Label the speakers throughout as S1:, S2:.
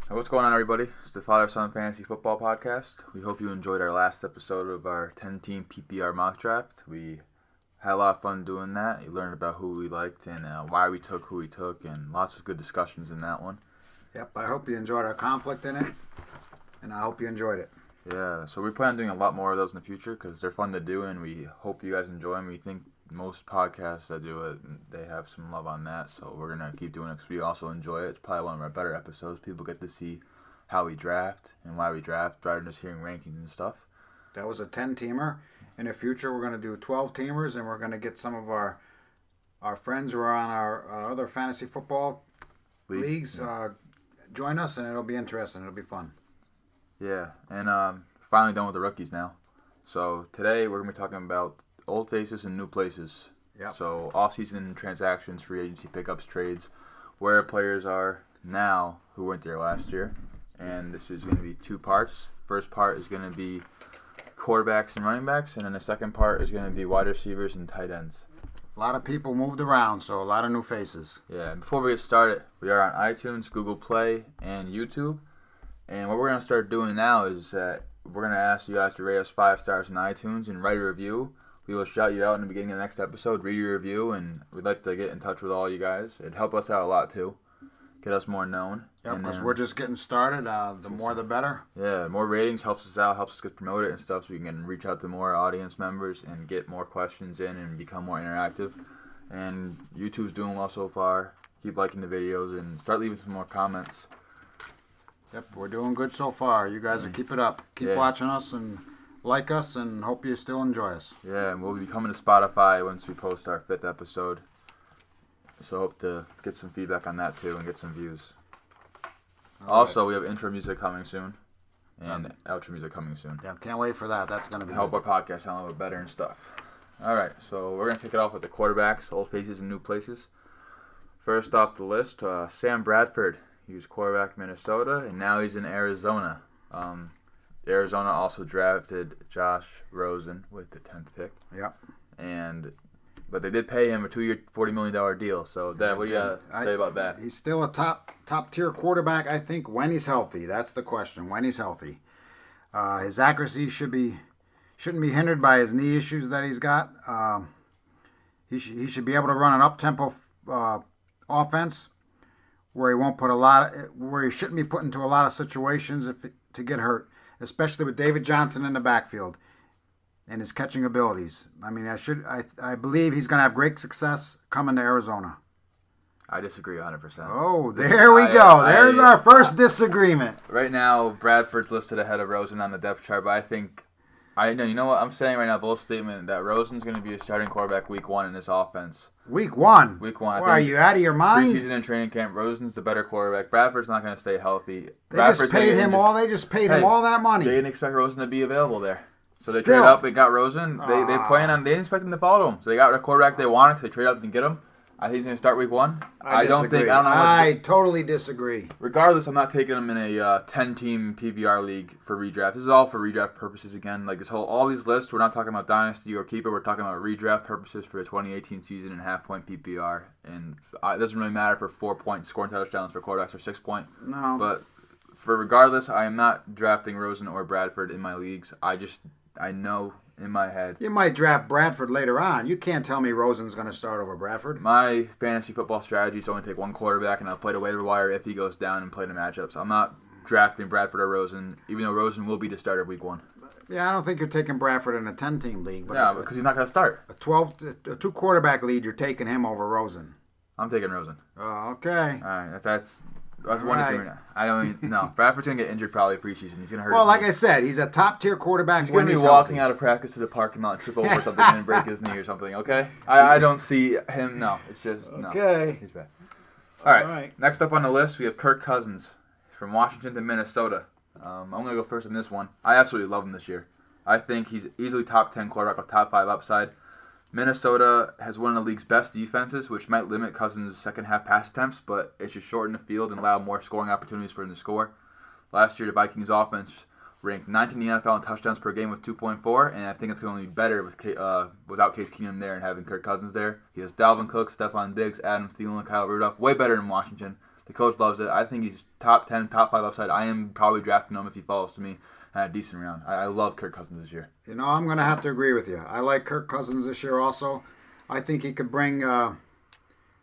S1: What's going on, everybody? It's the Father-Son Fantasy Football Podcast. We hope you enjoyed our last episode of our 10-team PPR mock draft. We had a lot of fun doing that. You learned about who we liked and why we took who we took, and lots of good discussions in that one.
S2: Yep, I hope you enjoyed our conflict in it, and I hope you enjoyed it.
S1: Yeah, so we plan on doing a lot more of those in the future because they're fun to do, and we hope you guys enjoy them. We think most podcasts that do it, they have some love on that, so we're going to keep doing it because we also enjoy it. It's probably one of our better episodes. People get to see how we draft and why we draft rather than just hearing rankings and stuff.
S2: That was a 10-teamer. In the future, we're going to do 12-teamers, and we're going to get some of our friends who are on our other fantasy football leagues join us, and it'll be interesting. It'll be fun.
S1: Yeah, and finally done with the rookies now. So today we're going to be talking about old faces and new places.
S2: Yep.
S1: So offseason transactions, free agency pickups, trades, where players are now who weren't there last year. And this is going to be two parts. First part is going to be quarterbacks and running backs, and then the second part is going to be wide receivers and tight ends.
S2: A lot of people moved around, so a lot of new faces.
S1: Yeah, and before we get started, we are on iTunes, Google Play, and YouTube. And what we're going to start doing now is that we're going to ask you guys to rate us 5 stars in iTunes and write a review. We will shout you out in the beginning of the next episode, read your review, and we'd like to get in touch with all you guys. It'd help us out a lot, too. Get us more known.
S2: Yeah, because we're just getting started. The more the better.
S1: Yeah, more ratings helps us out, helps us get promoted and stuff, so we can reach out to more audience members and get more questions in and become more interactive. And YouTube's doing well so far. Keep liking the videos and start leaving some more comments.
S2: Yep, we're doing good so far. You guys keep it up. Keep watching us and like us, and hope you still enjoy us.
S1: Yeah, and we'll be coming to Spotify once we post our 5th episode. So hope to get some feedback on that too and get some views. Also, we have intro music coming soon and outro music coming soon.
S2: Yeah, can't wait for that. That's going to be
S1: help
S2: good.
S1: our podcast sound a little bit better and stuff. All right, so we're going to kick it off with the quarterbacks, old faces and new places. First off the list, Sam Bradford. He was quarterback in Minnesota, and now he's in Arizona. Arizona also drafted Josh Rosen with the 10th pick.
S2: Yep.
S1: But they did pay him a 2-year, $40 million deal. So, Dad, what do you got to say about that?
S2: He's still a top-tier quarterback, I think, when he's healthy. That's the question, when he's healthy. His accuracy shouldn't be hindered by his knee issues that he's got. He should be able to run an up-tempo offense where he shouldn't be put into a lot of situations to get hurt, especially with David Johnson in the backfield and his catching abilities. I mean, I believe he's going to have great success coming to Arizona.
S1: I disagree 100%.
S2: Oh, there we go. There's our first disagreement.
S1: Right now, Bradford's listed ahead of Rosen on the depth chart, but I think you know what? I'm saying right now, bold statement, that Rosen's going to be a starting quarterback week 1 in this offense.
S2: Week 1?
S1: Week 1.
S2: Are you out of your mind?
S1: Preseason and training camp, Rosen's the better quarterback. Bradford's not going to stay healthy.
S2: They just paid him all that money.
S1: They didn't expect Rosen to be available there. So they traded up and got Rosen. They didn't expect him to follow him. So they got a quarterback they wanted, so they traded up and get him. I think he's going to start week 1. I
S2: totally disagree.
S1: Regardless, I'm not taking him in a 10-team PPR league for redraft. This is all for redraft purposes again. Like all these lists, we're not talking about dynasty or keeper. We're talking about redraft purposes for the 2018 season and half-point PPR. And it doesn't really matter for 4-point scoring touchdowns for quarterbacks or 6-point.
S2: No.
S1: But regardless, I am not drafting Rosen or Bradford in my leagues. I know in my head.
S2: You might draft Bradford later on. You can't tell me Rosen's going to start over Bradford.
S1: My fantasy football strategy is only take one quarterback, and I'll play the waiver wire if he goes down and play the matchups. I'm not drafting Bradford or Rosen, even though Rosen will be the starter week 1.
S2: Yeah, I don't think you're taking Bradford in a 10-team league.
S1: But because he's not going to start.
S2: A 2-quarterback lead, you're taking him over Rosen.
S1: I'm taking Rosen.
S2: Oh, okay.
S1: All right, that's one right now. I don't know. Bradford's going to get injured probably preseason. He's going to hurt.
S2: Well, like I said, he's a top-tier quarterback.
S1: He's going to be walking out of practice to the parking lot, trip over something, and break his knee or something, okay? I don't see him. No, it's just, no.
S2: Okay.
S1: He's bad. All right. Next up on the list, we have Kirk Cousins from Washington to Minnesota. I'm going to go first on this one. I absolutely love him this year. I think he's easily top 10 quarterback with top 5 upside. Minnesota has one of the league's best defenses, which might limit Cousins' second-half pass attempts, but it should shorten the field and allow more scoring opportunities for him to score. Last year, the Vikings' offense ranked 19th in the NFL in touchdowns per game with 2.4, and I think it's going to be better without Case Keenum there and having Kirk Cousins there. He has Dalvin Cook, Stephon Diggs, Adam Thielen, Kyle Rudolph, way better than Washington. The coach loves it. I think he's top 10, top 5 upside. I am probably drafting him if he falls to me at a decent round. I love Kirk Cousins this year.
S2: I'm going to have to agree with you. I like Kirk Cousins this year also. I think he could bring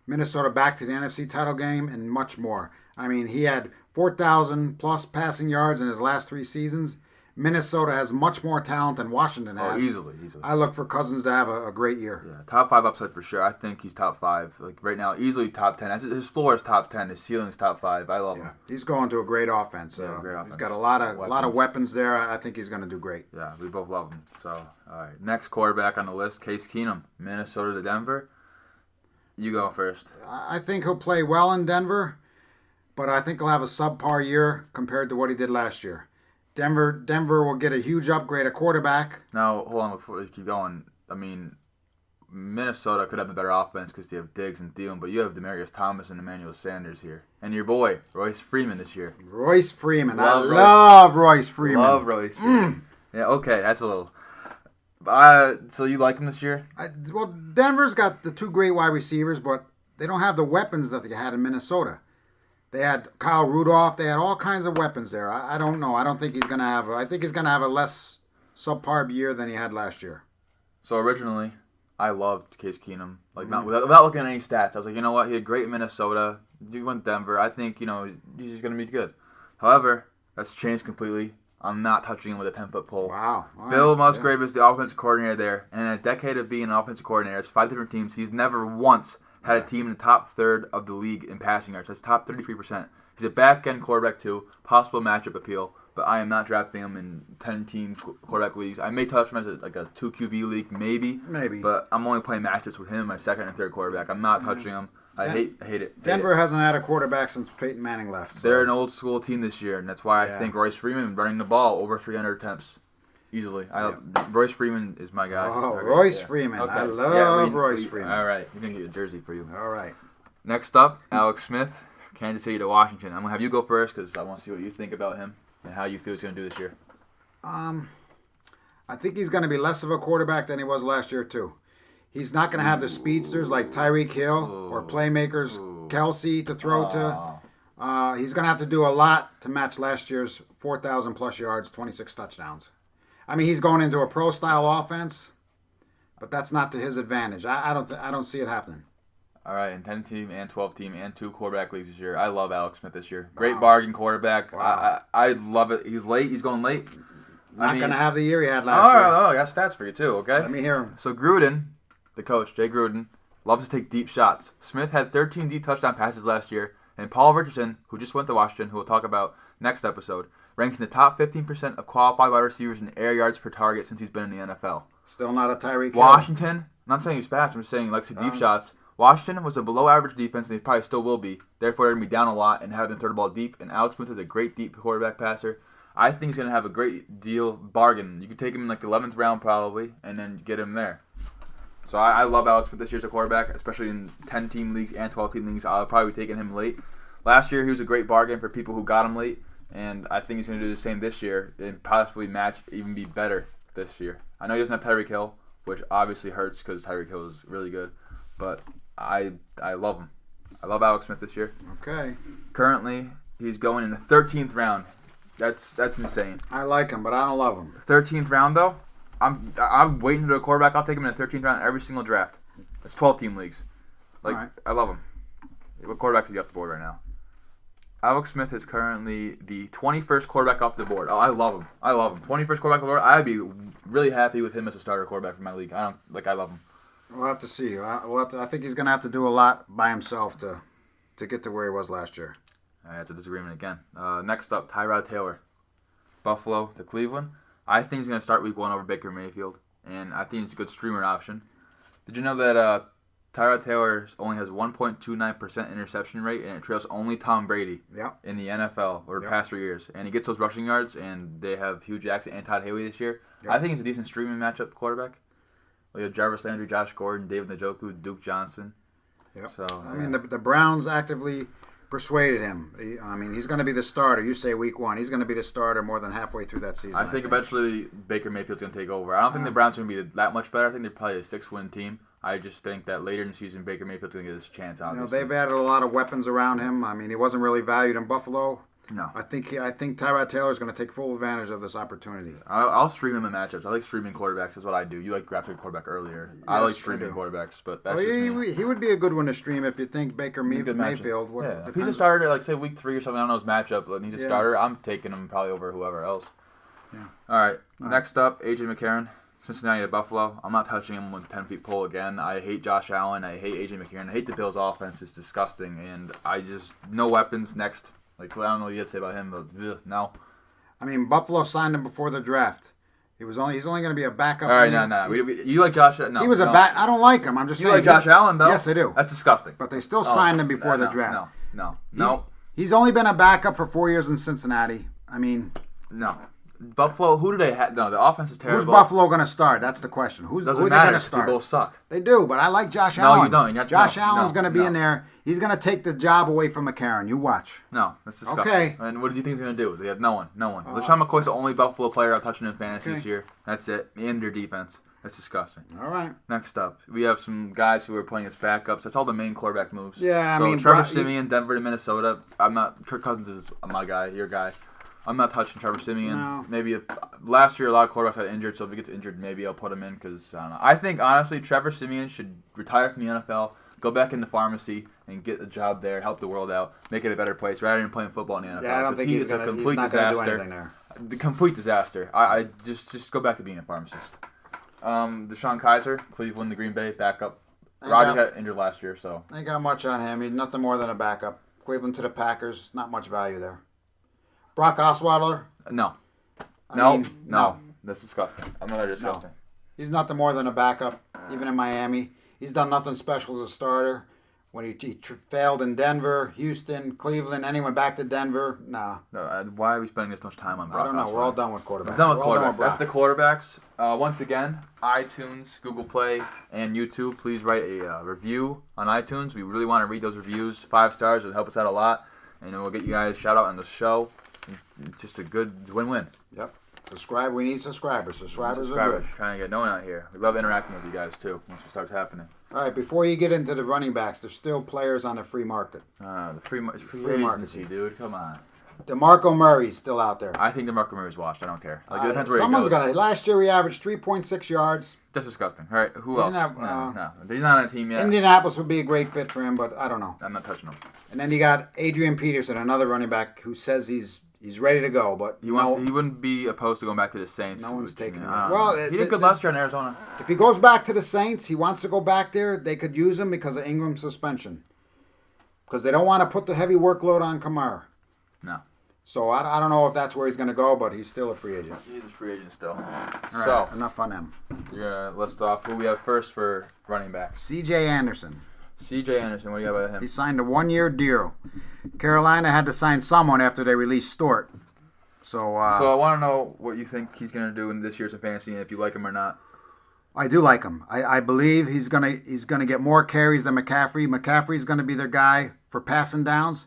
S2: Minnesota back to the NFC title game and much more. I mean, he had 4,000 plus passing yards in his last 3 seasons. Minnesota has much more talent than Washington has.
S1: Easily.
S2: I look for Cousins to have a great year.
S1: Yeah, top 5 upside for sure. I think he's top 5. Like right now, easily top 10. His floor is top 10. His ceiling is top 5. I love him.
S2: He's going to a great offense.
S1: Great offense.
S2: He's got a lot of weapons there. I think he's going to do great.
S1: Yeah, we both love him. So, all right. Next quarterback on the list, Case Keenum, Minnesota to Denver. You go first.
S2: I think he'll play well in Denver, but I think he'll have a subpar year compared to what he did last year. Denver will get a huge upgrade at quarterback.
S1: Now, hold on before we keep going. I mean, Minnesota could have a better offense because they have Diggs and Thielen, but you have Demarcus Thomas and Emmanuel Sanders here. And your boy, Royce Freeman this year.
S2: Royce Freeman. I love Royce Freeman.
S1: Love Royce Freeman. Yeah, okay, that's a little... so you like him this year?
S2: Well, Denver's got the 2 great wide receivers, but they don't have the weapons that they had in Minnesota. They had Kyle Rudolph. They had all kinds of weapons there. I don't know. I don't think he's going to have... I think he's going to have a less subpar year than he had last year.
S1: So originally, I loved Case Keenum. Like without looking at any stats. I was like, you know what? He had great in Minnesota. He went Denver. I think, he's just going to be good. However, that's changed completely. I'm not touching him with a 10-foot pole.
S2: Wow.
S1: Bill Musgrave is the offensive coordinator there. And in a decade of being an offensive coordinator, it's 5 different teams. He's never once had a team in the top third of the league in passing yards. That's top 33%. He's a back-end quarterback, too. Possible matchup appeal. But I am not drafting him in 10-team quarterback leagues. I may touch him as a 2 QB league, maybe. But I'm only playing matchups with him, my second and third quarterback. I'm not touching him. I hate it.
S2: Denver hasn't had a quarterback since Peyton Manning left. So.
S1: They're an old-school team this year, and that's why I think Royce Freeman running the ball over 300 attempts. Easily. Royce Freeman is my guy.
S2: Oh, okay. Royce Freeman. Okay. I love Royce Freeman.
S1: All right. We're going to get a jersey for you.
S2: All right.
S1: Next up, Alex Smith, Kansas City to Washington. I'm going to have you go first because I want to see what you think about him and how you feel he's going to do this year.
S2: I think he's going to be less of a quarterback than he was last year, too. He's not going to have the speedsters like Tyreek Hill or playmakers Kelsey to throw to. He's going to have to do a lot to match last year's 4,000 plus yards, 26 touchdowns. I mean, he's going into a pro-style offense, but that's not to his advantage. I don't see it happening.
S1: All right, in 10-team and 12-team and 2 quarterback leagues this year. I love Alex Smith this year. Great bargain quarterback. Wow. I love it. He's late. He's going late.
S2: Not going to have the year he had last year.
S1: Oh, I got stats for you, too, okay?
S2: Let me hear him.
S1: So Gruden, the coach, Jay Gruden, loves to take deep shots. Smith had 13 deep touchdown passes last year, and Paul Richardson, who just went to Washington, who we'll talk about next episode, ranks in the top 15% of qualified wide receivers in air yards per target since he's been in the NFL.
S2: Still not a Tyreek Hill.
S1: Washington, I'm not saying he's fast, I'm just saying he likes to deep shots. Washington was a below-average defense, and they probably still will be. Therefore, they're going to be down a lot and have them throw the ball deep. And Alex Smith is a great deep quarterback passer. I think he's going to have a great deal bargain. You could take him in like the 11th round probably and then get him there. So I love Alex Smith this year as a quarterback, especially in 10-team leagues and 12-team leagues. I'll probably be taking him late. Last year, he was a great bargain for people who got him late. And I think he's going to do the same this year and possibly even be better this year. I know he doesn't have Tyreek Hill, which obviously hurts because Tyreek Hill is really good. But I love him. I love Alex Smith this year.
S2: Okay.
S1: Currently, he's going in the 13th round. That's insane.
S2: I like him, but I don't love him.
S1: 13th round, though? I'm waiting for a quarterback. I'll take him in the 13th round every single draft. It's 12-team leagues. Like, right. I love him. What quarterbacks is he off the board right now? Alex Smith is currently the 21st quarterback off the board. Oh, I love him. 21st quarterback off the board. I'd be really happy with him as a starter quarterback for my league. I love him.
S2: We'll have to see. I think he's going to have to do a lot by himself to get to where he was last year.
S1: That's a disagreement again. Next up, Tyrod Taylor. Buffalo to Cleveland. I think he's going to start week 1 over Baker Mayfield, and I think he's a good streamer option. Did you know that Tyrod Taylor only has 1.29% interception rate, and it trails only Tom Brady in the NFL over the past 3 years. And he gets those rushing yards, and they have Hugh Jackson and Todd Haley this year. I think it's a decent streaming matchup quarterback. We have Jarvis Landry, Josh Gordon, David Njoku, Duke Johnson. So
S2: I mean, the Browns actively persuaded him. He's going to be the starter. You say week 1. He's going to be the starter more than halfway through that season.
S1: I think eventually Baker Mayfield's going to take over. I don't think the Browns are going to be that much better. I think they're probably a 6-win team. I just think that later in the season, Baker Mayfield's going to get his chance, obviously.
S2: They've added a lot of weapons around him. I mean, he wasn't really valued in Buffalo.
S1: No.
S2: I think Tyrod Taylor is going to take full advantage of this opportunity.
S1: I'll stream him in matchups. I like streaming quarterbacks. That's what I do. You like drafting quarterback earlier. Yes, I like streaming quarterbacks, but that's just me.
S2: He would be a good one to stream if you think Baker Mayfield.
S1: If he's a starter, like say week 3 or something, I don't know his matchup, and he's a starter, I'm taking him probably over whoever else. Yeah. All right. Next up, Adrian McCarron, Cincinnati to Buffalo. I'm not touching him with a 10-feet pole again. I hate Josh Allen. I hate Adrian McCarron. I hate the Bills' offense. It's disgusting, and no weapons next. Like, I don't know what you got to say about him, but no.
S2: I mean, Buffalo signed him before the draft. He's only going to be a backup.
S1: All right, no. You like Josh? No.
S2: He was a back. I don't like him. I'm just saying.
S1: You like Josh Allen, though?
S2: Yes, I do.
S1: That's disgusting.
S2: But they still signed him before the draft.
S1: No.
S2: He's only been a backup for 4 years in Cincinnati. I mean.
S1: No. Buffalo, who do they have? No, the offense is terrible.
S2: Who's Buffalo going to start? That's the question. Who are they going to start?
S1: They both suck.
S2: They do, but I like Josh Allen.
S1: No, you don't.
S2: Josh Allen's going to be in there. He's going to take the job away from McCaron. You watch.
S1: No, that's disgusting.
S2: Okay.
S1: And what do you think he's going to do? They have no one. LeSean McCoy's the only Buffalo player I'm touching in fantasy this year. That's it. And their defense. That's disgusting.
S2: All right.
S1: Next up, we have some guys who are playing as backups. That's all the main quarterback moves.
S2: Yeah,
S1: I mean, Trevor Siemian, Denver to Minnesota. Kirk Cousins is my guy, your guy. I'm not touching Trevor Siemian.
S2: No.
S1: Maybe last year a lot of quarterbacks got injured, so if he gets injured, maybe I'll put him in because I don't know. I think honestly Trevor Siemian should retire from the NFL, go back into pharmacy, and get a job there, help the world out, make it a better place rather than playing football in the NFL.
S2: Yeah, I don't think he's a complete disaster.
S1: The complete disaster. I just go back to being a pharmacist. Deshon Kizer, Cleveland to Green Bay, backup. Rodgers got injured last year, so
S2: ain't got much on him. He's nothing more than a backup. Cleveland to the Packers, not much value there. Brock Osweiler?
S1: No. That's disgusting. Another disgusting.
S2: No. He's nothing more than a backup, even in Miami. He's done nothing special as a starter. When he failed in Denver, Houston, Cleveland, and he went back to Denver, nah.
S1: No, why are we spending this much time on Brock Osweiler?
S2: I don't know. We're all done with quarterbacks.
S1: We're done with quarterbacks. That's the quarterbacks. Once again, iTunes, Google Play, and YouTube, please write a review on iTunes. We really want to read those reviews. 5 stars would help us out a lot. And then we'll get you guys a shout out on the show. Just a good win-win.
S2: Yep. Subscribe. We need subscribers. Subscribers are good.
S1: Trying to get known out here. We love interacting with you guys, too, once it starts happening.
S2: All right, before you get into the running backs, there's still players on the free market.
S1: The free agency, dude. Come on.
S2: Demarco Murray's still out there.
S1: I think Demarco Murray's washed. I don't care. It depends where
S2: someone's
S1: he goes.
S2: got it. Last year, he averaged 3.6 yards.
S1: That's disgusting. All right, who else? No. He's not on a team yet.
S2: Indianapolis would be a great fit for him, but I don't know.
S1: I'm not touching him.
S2: And then you got Adrian Peterson, another running back who says he's ready to go, but
S1: he wouldn't be opposed to going back to the Saints.
S2: No one's taking him.
S1: Well, he did good last year in Arizona.
S2: If he goes back to the Saints, he wants to go back there. They could use him because of Ingram's suspension, because they don't want to put the heavy workload on Kamara.
S1: No.
S2: So I don't know if that's where he's going to go, but he's still a free agent.
S1: He's a free agent still.
S2: All right, enough on him.
S1: Yeah, let's off who we have first for running back.
S2: C.J. Anderson.
S1: C.J. Anderson, what do you got about him?
S2: He signed a 1-year deal. Carolina had to sign someone after they released Stewart. So
S1: I want to know what you think he's going to do in this year's fantasy and if you like him or not.
S2: I do like him. I believe he's gonna get more carries than McCaffrey. McCaffrey's going to be their guy for passing downs.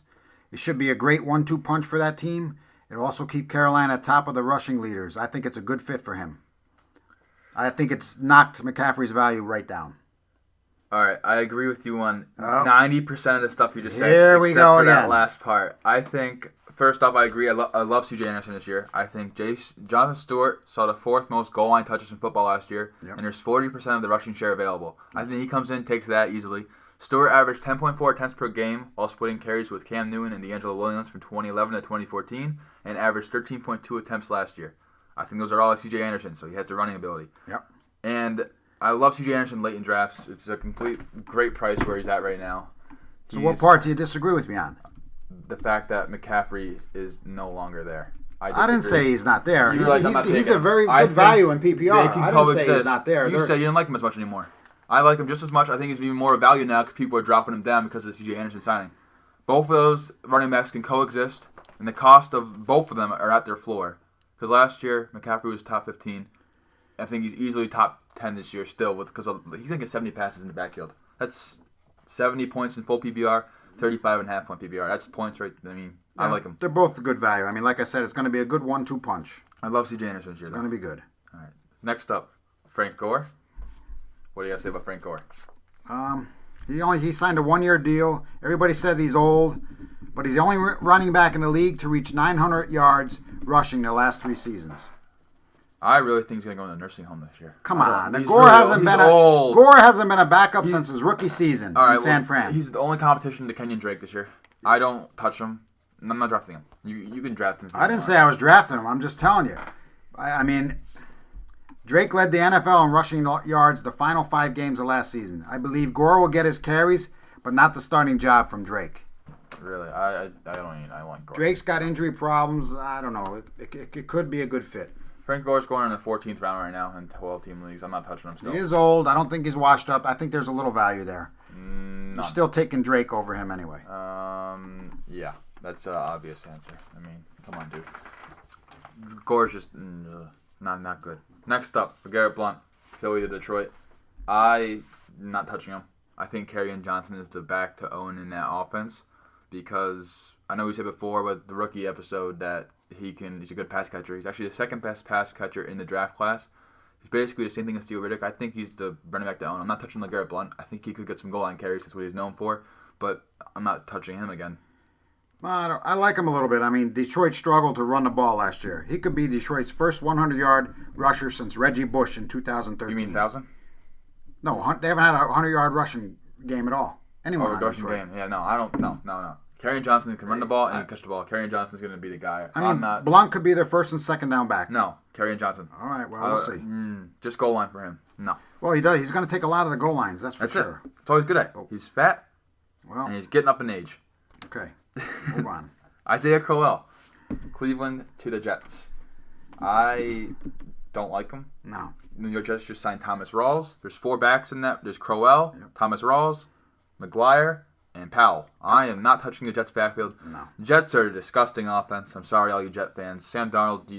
S2: It should be a great 1-2 punch for that team. It'll also keep Carolina top of the rushing leaders. I think it's a good fit for him. I think it's knocked McCaffrey's value right down.
S1: All right, I agree with you on 90% of the stuff you just said.
S2: Here we go
S1: for
S2: again.
S1: That last part. I think, first off, I agree. I love C.J. Anderson this year. I think Jonathan Stewart saw the 4th most goal line touches in football last year, and there's 40% of the rushing share available. I think he comes in, takes that easily. Stewart averaged 10.4 attempts per game while splitting carries with Cam Newton and D'Angelo Williams from 2011 to 2014, and averaged 13.2 attempps last year. I think those are all C.J. Anderson, so he has the running ability.
S2: Yep.
S1: And I love C.J. Anderson late in drafts. It's a complete great price where he's at right now.
S2: So what part do you disagree with me on?
S1: The fact that McCaffrey is no longer there.
S2: I didn't say he's not there.
S1: He's
S2: a very good value in PPR.
S1: They can
S2: I didn't say he's not there.
S1: You said you didn't like him as much anymore. I like him just as much. I think he's even more value now because people are dropping him down because of the C.J. Anderson signing. Both of those running backs can coexist, and the cost of both of them are at their floor. Because last year, McCaffrey was top 15. I think he's easily top 10 this year still because he's going to get 70 passes in the backfield. That's 70 points in full PPR, 35.5 point PPR. That's points right. I like him.
S2: They're both good value. Like I said, it's going to be a good 1-2 punch.
S1: I love C.J. Anderson this year.
S2: It's going to be good.
S1: All right. Next up, Frank Gore. What do you got to say about Frank Gore?
S2: He signed a 1-year deal. Everybody said he's old, but he's the only running back in the league to reach 900 yards rushing the last 3 seasons.
S1: I really think he's going to go in the nursing home this year.
S2: Come on. Gore hasn't been a backup since his rookie season in San Fran.
S1: He's the only competition to Kenyon Drake this year. I don't touch him. I'm not drafting him. You can draft him.
S2: I didn't say I was drafting him. I'm just telling you. I mean, Drake led the NFL in rushing yards the final 5 games of last season. I believe Gore will get his carries, but not the starting job from Drake.
S1: Really? I like Gore.
S2: Drake's got injury problems. I don't know. It could be a good fit.
S1: Frank Gore's going in the 14th round right now in 12-team leagues. I'm not touching him still.
S2: He is old. I don't think he's washed up. I think there's a little value there.
S1: You're
S2: still taking Drake over him anyway.
S1: Yeah. That's an obvious answer. I mean, come on, dude. Gore's just not good. Next up, LeGarrette Blount, Philly to Detroit. I'm not touching him. I think Kerryon Johnson is the back to own in that offense because I know we said before with the rookie episode that he's a good pass catcher. He's actually the second best pass catcher in the draft class. He's basically the same thing as Theo Riddick. I think he's the running back to own. I'm not touching LeGarrette Blount. I think he could get some goal line carries. That's what he's known for. But I'm not touching him again.
S2: I like him a little bit. I mean, Detroit struggled to run the ball last year. He could be Detroit's first 100-yard rusher since Reggie Bush in 2013.
S1: You mean 1,000?
S2: No, they haven't had a 100-yard rushing game at all. Anyone on
S1: rushing
S2: Detroit.
S1: game? Yeah, no, I don't. No. Kerryon Johnson can run the ball and he can catch the ball. Kerryon Johnson's going to be the guy.
S2: I mean, Blount could be their first and second down back.
S1: No, Kerryon Johnson.
S2: All right, well, we'll see.
S1: Just goal line for him. No.
S2: Well, he does. He's going to take a lot of the goal lines. That's sure.
S1: That's all he's good at. He's fat,
S2: and
S1: he's getting up in age.
S2: Okay, move on.
S1: Isaiah Crowell, Cleveland to the Jets. I don't like him.
S2: No.
S1: New York Jets just signed Thomas Rawls. There's 4 backs in that. There's Crowell, Thomas Rawls, McGuire, and Powell. I am not touching the Jets' backfield.
S2: No.
S1: Jets are a disgusting offense. I'm sorry, all you Jet fans. Sam Darnold,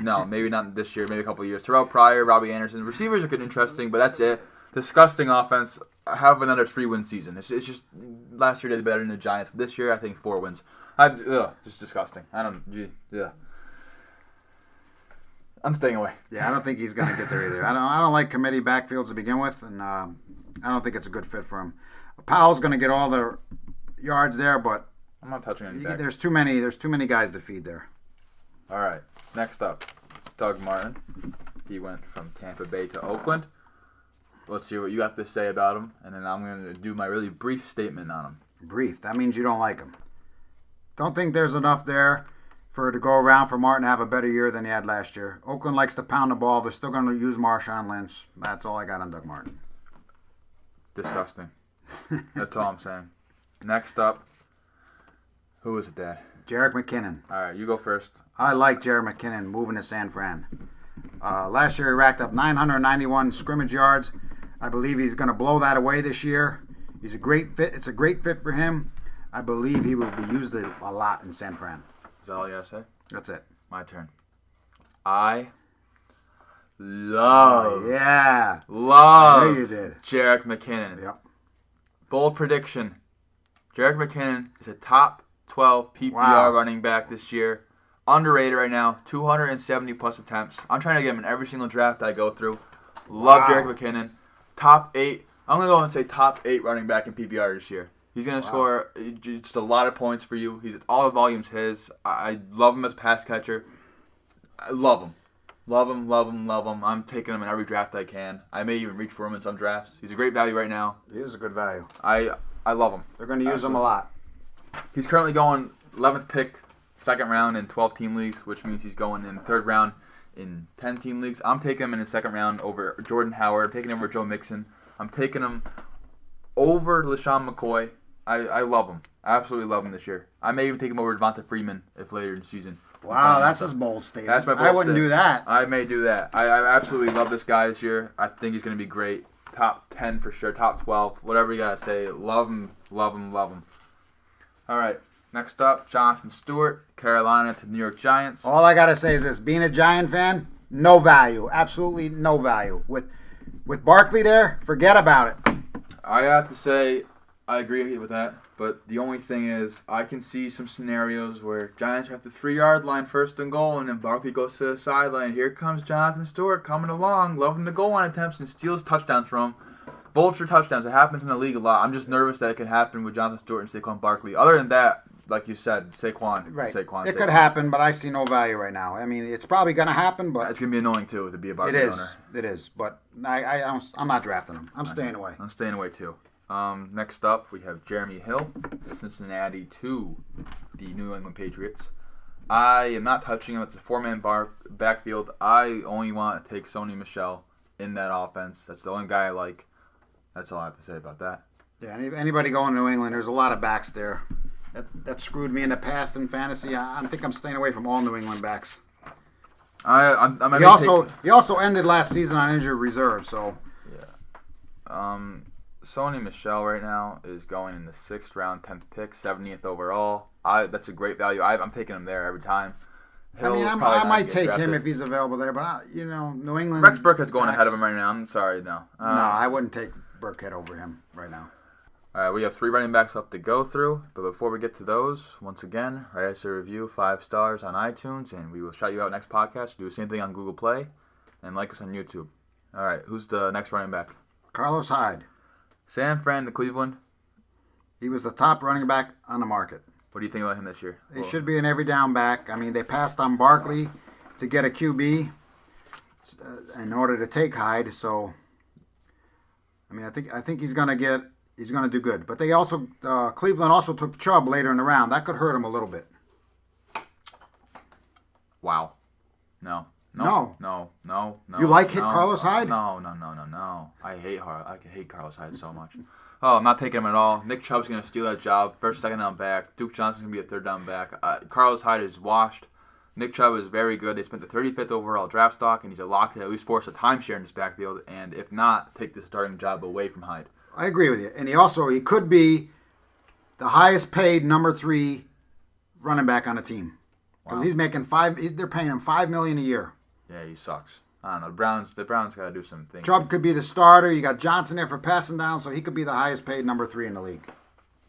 S1: no, maybe not this year, maybe a couple of years. Terrell Pryor, Robbie Anderson. Receivers are good, interesting, but that's it. Disgusting offense. Have another 3-win season. It's just last year they did better than the Giants, but this year I think 4 wins. Just disgusting. I'm staying away.
S2: Yeah, I don't think he's going to get there either. I don't like committee backfields to begin with, and I don't think it's a good fit for him. Powell's going to get all the yards there, but
S1: I'm not touching anything.
S2: There's too many guys to feed there.
S1: All right. Next up, Doug Martin. He went from Tampa Bay to Oakland. Let's see what you have to say about him, and then I'm going to do my really brief statement on him.
S2: Brief? That means you don't like him. Don't think there's enough there for it to go around for Martin to have a better year than he had last year. Oakland likes to pound the ball. They're still going to use Marshawn Lynch. That's all I got on Doug Martin.
S1: Disgusting. That's all I'm saying. Next up, who is it, Dad?
S2: Jerrick McKinnon.
S1: All right, you go first.
S2: I like Jerrick McKinnon moving to San Fran. Last year he racked up 991 scrimmage yards. I believe he's going to blow that away this year. He's a great fit. It's a great fit for him. I believe he will be used a lot in San Fran.
S1: Is that all you got to say?
S2: That's it.
S1: My turn. I love
S2: you did.
S1: Jerrick McKinnon.
S2: Yep.
S1: Bold prediction. Jerrick McKinnon is a top 12 PPR running back this year. Underrated right now. 270 plus attempts. I'm trying to get him in every single draft I go through. Love Jerrick McKinnon. Top 8. I'm going to go and say top 8 running back in PPR this year. He's going to score just a lot of points for you. All the volume's his. I love him as a pass catcher. I love him. Love him. I'm taking him in every draft I can. I may even reach for him in some drafts. He's a great value right now.
S2: He is a good value.
S1: I love him.
S2: They're going to use him a lot.
S1: He's currently going 11th pick, 2nd round in 12-team leagues, which means he's going in the 3rd round in 10-team leagues. I'm taking him in the 2nd round over Jordan Howard. I'm taking him over Joe Mixon. I'm taking him over LaShawn McCoy. I love him. I absolutely love him this year. I may even take him over Devonta Freeman if later in the season.
S2: Wow, that's a bold statement.
S1: That's my bold
S2: I wouldn't do that.
S1: I may do that. I absolutely love this guy this year. I think he's going to be great. Top 10 for sure. Top 12. Whatever you got to say. Love him. All right. Next up, Jonathan Stewart, Carolina to New York Giants.
S2: All I got to say is this. Being a Giant fan, no value. Absolutely no value. With Barkley there, forget about it.
S1: I have to say, I agree with that, but the only thing is I can see some scenarios where Giants are at the 3-yard line, 1st and goal, and then Barkley goes to the sideline. Here comes Jonathan Stewart coming along, loving the goal line attempts, and steals touchdowns from him. Vulture touchdowns. It happens in the league a lot. I'm just nervous that it can happen with Jonathan Stewart and Saquon Barkley. Other than that, like you said, Saquon.
S2: Right.
S1: Saquon.
S2: It could happen, but I see no value right now. I mean, it's probably going to happen, but
S1: it's going to be annoying too to be a Barkley owner.
S2: It is. But I'm not drafting him. I'm staying away.
S1: I'm staying away too. Next up, we have Jeremy Hill, Cincinnati to the New England Patriots. I am not touching him. It's a 4-man backfield. I only want to take Sony Michel in that offense. That's the only guy I like. That's all I have to say about that.
S2: Yeah, anybody going to New England, there's a lot of backs there. That screwed me in the past in fantasy. I think I'm staying away from all New England backs. He also ended last season on injured reserve, so.
S1: Yeah. Sony Michel right now is going in the 6th round, 10th pick, 70th overall. That's a great value. I'm taking him there every time.
S2: I might take him if he's available there, but New England.
S1: Rex Burkhead's going ahead of him right now. I'm sorry, no.
S2: No, I wouldn't take Burkhead over him right now.
S1: All right, we have 3 running backs left to go through, but before we get to those, once again, write us a review, 5 stars on iTunes, and we will shout you out next podcast. Do the same thing on Google Play, and like us on YouTube. All right, who's the next running back?
S2: Carlos Hyde.
S1: San Fran to Cleveland.
S2: He was the top running back on the market.
S1: What do you think about him this year?
S2: He should be an every down back. I mean, they passed on Barkley to get a QB in order to take Hyde. So, I mean, I think he's gonna do good. But they also Cleveland also took Chubb later in the round. That could hurt him a little bit.
S1: Wow. No.
S2: You like Carlos Hyde?
S1: No. I hate Carlos Hyde so much. Oh, I'm not taking him at all. Nick Chubb's going to steal that job. 1st, 2nd down back. Duke Johnson's going to be a 3rd down back. Carlos Hyde is washed. Nick Chubb is very good. They spent the 35th overall draft stock, and he's a lock to at least force a timeshare in this backfield. And if not, take the starting job away from Hyde.
S2: I agree with you. And he could be the highest paid number 3 running back on the team. Because he's making they're paying him $5 million a year.
S1: Yeah, he sucks. I don't know. The Browns got to do some things.
S2: Chubb could be the starter. You got Johnson there for passing down, so he could be the highest paid number 3 in the league.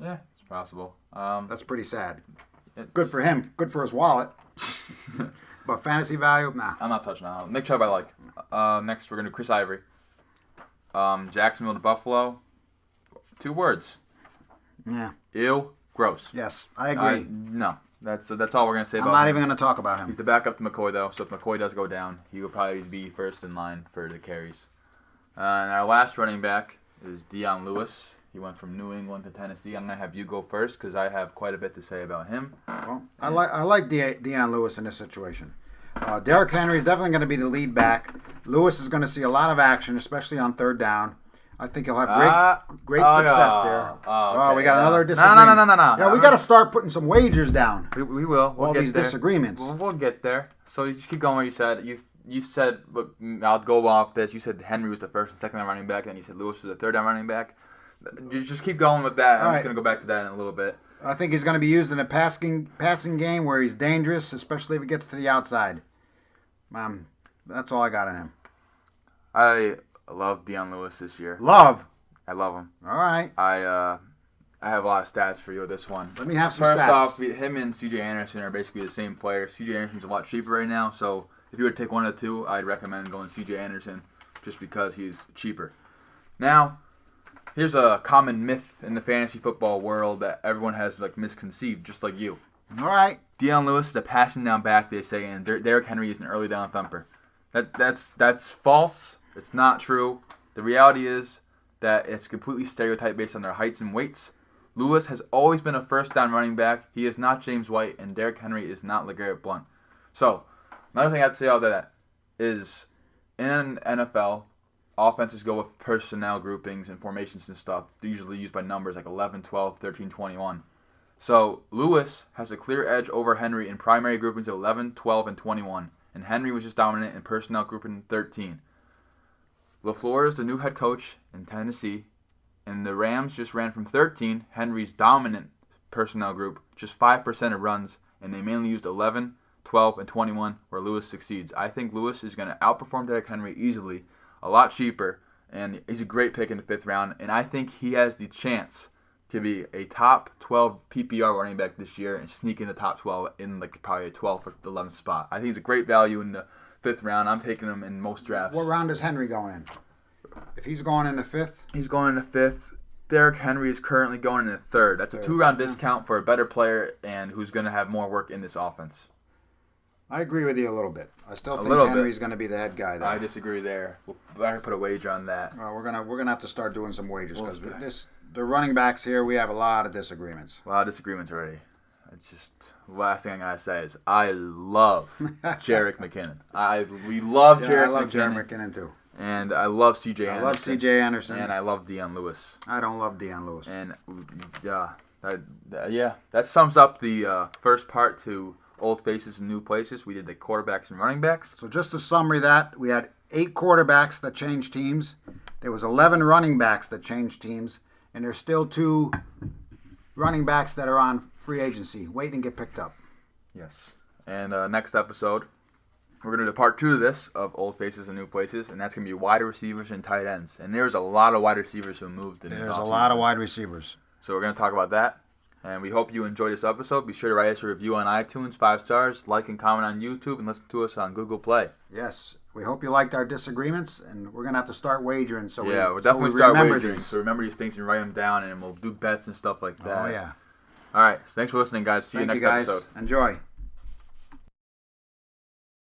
S1: Yeah, it's possible.
S2: That's pretty sad. Good for him. Good for his wallet. But fantasy value, nah.
S1: I'm not touching that. Nick Chubb I like. Next, we're going to do Chris Ivory. Jacksonville to Buffalo. 2 words.
S2: Yeah.
S1: Ew. Gross.
S2: Yes, I agree.
S1: No. That's all we're going to say about him.
S2: I'm not even going to talk about him.
S1: He's the backup to McCoy, though, so if McCoy does go down, he will probably be 1st in line for the carries. And our last running back is Dion Lewis. He went from New England to Tennessee. I'm going to have you go first because I have quite a bit to say about him.
S2: Well, I like Dion Lewis in this situation. Derrick Henry is definitely going to be the lead back. Lewis is going to see a lot of action, especially on 3rd down. I think he'll have great success there.
S1: Okay.
S2: We got another disagreement.
S1: No.
S2: We got to start putting some wagers down.
S1: We will.
S2: All these disagreements.
S1: We'll get there. So you just keep going what you said. You said, look, I'll go off this. You said Henry was the 1st and 2nd down running back, and you said Lewis was the 3rd down running back. You just keep going with that. I'm just going to go back to that in a little bit.
S2: I think he's going to be used in a passing game where he's dangerous, especially if he gets to the outside. That's all I got on him.
S1: I love Dion Lewis this year.
S2: I
S1: love him.
S2: All right.
S1: I have a lot of stats for you with this one.
S2: Let me have some
S1: stats. First off,
S2: him
S1: and C.J. Anderson are basically the same player. C.J. Anderson's a lot cheaper right now, so if you were to take one of the 2, I'd recommend going C.J. Anderson just because he's cheaper. Now, here's a common myth in the fantasy football world that everyone has misconceived, just like you.
S2: All right.
S1: Dion Lewis is a passing down back, they say, and Derrick Henry is an early down thumper. That's false. It's not true. The reality is that it's completely stereotyped based on their heights and weights. Lewis has always been a 1st down running back. He is not James White, and Derrick Henry is not LeGarrette Blount. So, another thing I have to say about that is, in an NFL, offenses go with personnel groupings and formations and stuff. They're usually used by numbers like 11, 12, 13, 21. So, Lewis has a clear edge over Henry in primary groupings of 11, 12, and 21. And Henry was just dominant in personnel grouping 13. LaFleur is the new head coach in Tennessee, and the Rams just ran from 13, Henry's dominant personnel group, just 5% of runs, and they mainly used 11, 12, and 21, where Lewis succeeds. I think Lewis is going to outperform Derrick Henry easily, a lot cheaper, and he's a great pick in the 5th round, and I think he has the chance could be a top 12 PPR running back this year and sneak in the top 12 in like probably a 12th or 11th spot. I think he's a great value in the 5th round. I'm taking him in most drafts.
S2: What round is Henry going in? If he's going in the 5th?
S1: He's going in the 5th. Derrick Henry is currently going in the 3rd. That's a 2-round discount for a better player and who's going to have more work in this offense.
S2: I agree with you a little bit. I still think Henry's going to be the head guy there.
S1: I disagree there. I can put a wager on that.
S2: We're gonna have to start doing some wagers because the running backs here, we have a lot of disagreements.
S1: A lot of disagreements already. It's just the last thing I gotta say is I love Jerrick McKinnon. We love Jerrick McKinnon.
S2: I love Jerrick McKinnon too.
S1: And I love C.J. Anderson.
S2: I love C.J. Anderson.
S1: And I love Dion Lewis.
S2: I don't love Dion Lewis.
S1: And that sums up the first part to Old Faces and New Places. We did the quarterbacks and running backs.
S2: So just a summary of that, we had 8 quarterbacks that changed teams. There was 11 running backs that changed teams. And there's still 2 running backs that are on free agency, waiting to get picked up.
S1: Yes. And next episode, we're going to do part 2 of this, of Old Faces and New Places, and that's going to be wide receivers and tight ends. And there's a lot of wide receivers who moved in this offseason.
S2: There's a lot of wide receivers.
S1: So we're going to talk about that. And we hope you enjoyed this episode. Be sure to write us a review on iTunes, 5 stars, like and comment on YouTube, and listen to us on Google Play.
S2: Yes. We hope you liked our disagreements, and we're going to have to start wagering.
S1: We'll definitely start wagering. So remember these things and write them down, and we'll do bets and stuff like that.
S2: Oh, yeah.
S1: All right. So thanks for listening, guys. See you next episode.
S2: Enjoy.